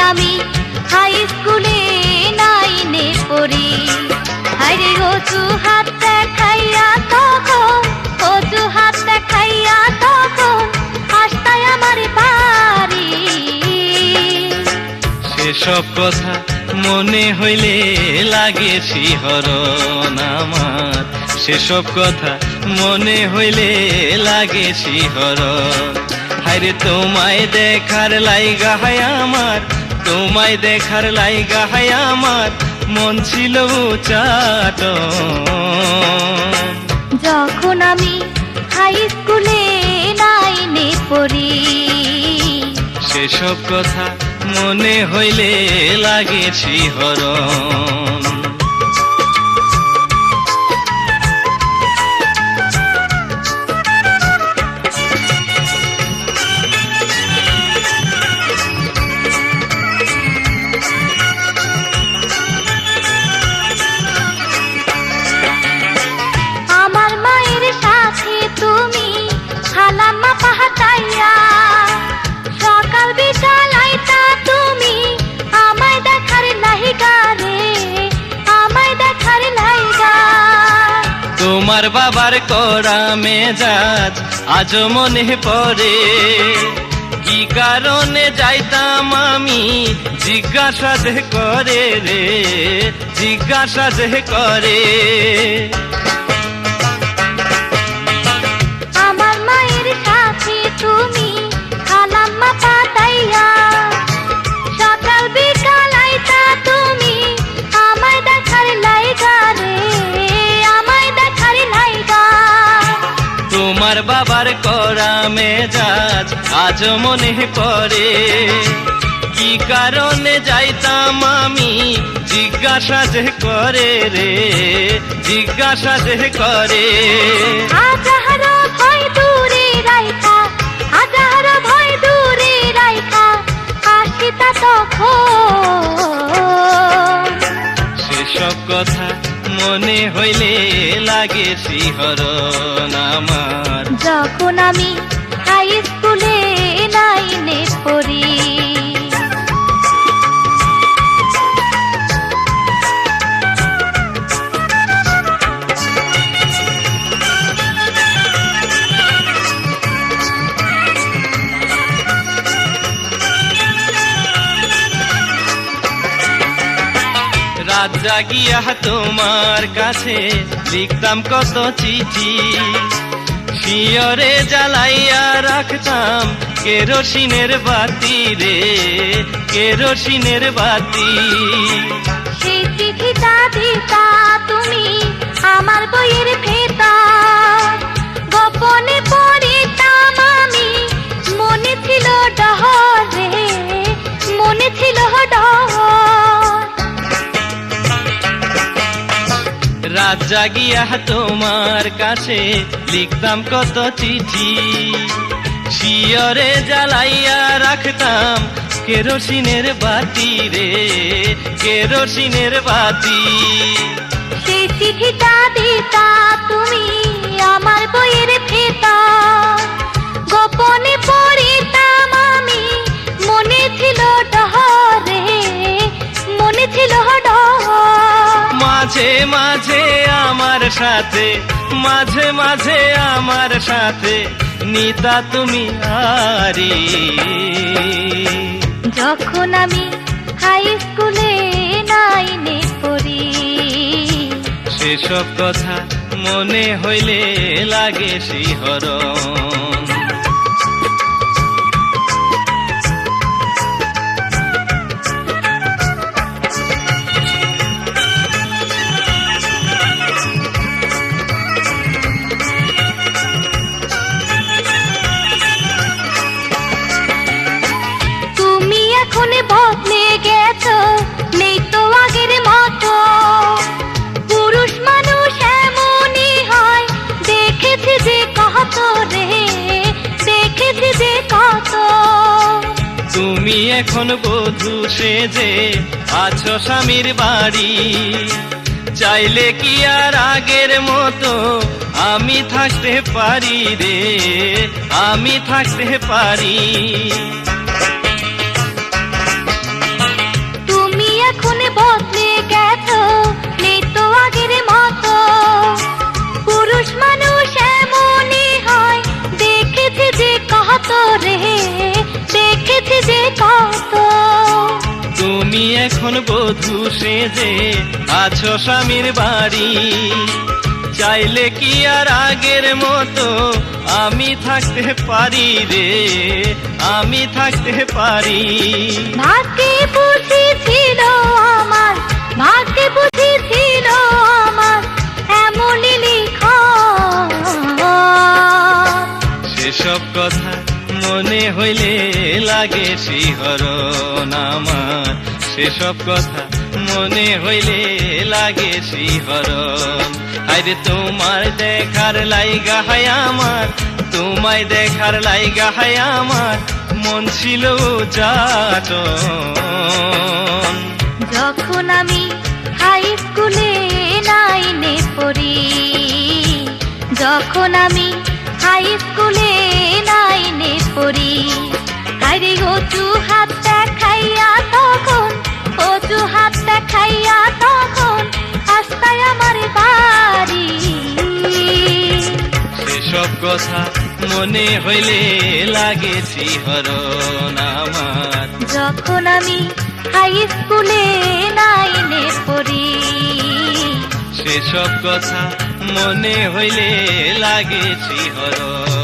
আমি হাই স্কুলে নাইনে পড়ি। আরে অজুহাত দেখাইয়া তখন, অজুহাত দেখাইয়া তখন আসতায় আমার বাড়ি। সেসব কথা মনে হইলে লাগে শিহরণ আমার, সেসব কথা মনে হইলে লাগে শিহরণ। হায়রে তোমায় দেখার লাইগা হায় আমার, তোমায় দেখার লাইগা হায় আমার মন ছিল উচাটন। যখন আমি হাই স্কুলে নাইনে পড়ি, সেসব কথা মনে হইলে লাগে শিহরণ। আমার মায়ের সাথে তুমি খালাম্মা পাহাতাইয়া, সকাল বিকাল আইতা তুমি আমায় দেখার লাইগা রে, আমায় দেখার লাইগা। তোমার বাবার করা মেজাজ আজও মনে পড়ে, কি কারণে যাইতাম আমি জিজ্ঞাসা যে করে রে, জিজ্ঞাসা যে করে। আমার মায়ের সাথে তুমি খালাম্মা পাতাইয়া, সকাল বিকাল আইতা তুমি আমায় দেখার লাইগা রে, আমায় দেখার লাইগা। তোমার বাবার করা মেজাজ আজও মনে পড়ে, কি কারণে যাইতাম আমি জিজ্ঞাসা যে করে রে, জিজ্ঞাসা যে করে। হাজারো ভয় দূরে রাইখা, হাজারো ভয় দূরে রাইখা আসিতা তখন। সেসব কথা মনে হইলে লাগে শিহরণ আমার, যখন আমি হাই স্কুলে নাইনে পড়ি। রাত জাগিয়া তোমার কাছে লিখতাম কত চিঠি, শিয়রে জ্বালাইয়া রাখতাম কেরোসিনের বাতি রে, কেরোসিনের বাতি। সেই চিঠিটা দিতা তুমি আমার বইয়ের ভেতর, গোপনে পড়িতাম আমি, মনে ছিল ডহর রে, মনে ছিল ডহর। রাত জাগিয়া তোমার কাছে লিখতাম কত চিঠি, শিয়রে জ্বালাইয়া রাখতাম কেরোসিনের বাতি রে, কেরোসিনের বাতি। সেই চিঠিটা দিতা তুমি আমার বইয়ের ভেতর, গোপনে পড়িতাম আমি, মনে ছিল ডহর রে, মনে ছিল ডহর। মাঝে মাঝে আমার সাথে, মাঝে মাঝে আমার সাথে নিতা তুমি আরি। যখন আমি হাই স্কুলে নাইনে পড়ি, সেসব কথা মনে হইলে লাগে শিহরণ। তুমি এখন বদলে গেছো, নেই তো আগের মতো। পুরুষ মানুষ এমনই হয়, দেখেছি যে কত রে, দেখেছি যে কত। তুমি এখন বধূ সেজে আছো স্বামীর বাড়ি, চাইলে কি আর আগের মতো আমি থাকতে পারি রে, আমি থাকতে পারি। গেছো নেই তো আগের মতো পুরুষ মানুষ এমনই হয় দেখেছি যে কত রে দেখেছি যে কত তুমি এখন বধূ সেজে আছো স্বামীর বাড়ি চাইলে কি আর আগের মতো আমি থাকতে পারি রে আমি থাকতে পারি ভাগ্যে বুঝি ছিল আমার ভাগ্যে বুঝি ছিল আমার এমনই লিখন সেসব কথা মনে হইলে লাগে শিহরণ আমার সেসব কথা মনে হইলে লাগে শিহরণ আরে তোমার দেখার লাইগা হায় আমার তোমায় দেখার লাইগা হায় আমার মন ছিল যাতন যখন আমি হাই স্কুলে নাইনে পড়ি যখন আমি হাই স্কুলে নাইনে পড়ি আরে অজু হাত দেখাইয়া তখন অজু হাত দেখাইয়া তখন আস্তায় আমার বাড়ি সেসব কথা মনে হইলে লাগে শিহরণ আমার যখন আমি হাই স্কুলে নাইনে পড়ি সেসব কথা মনে হইলে লাগে শিহরণ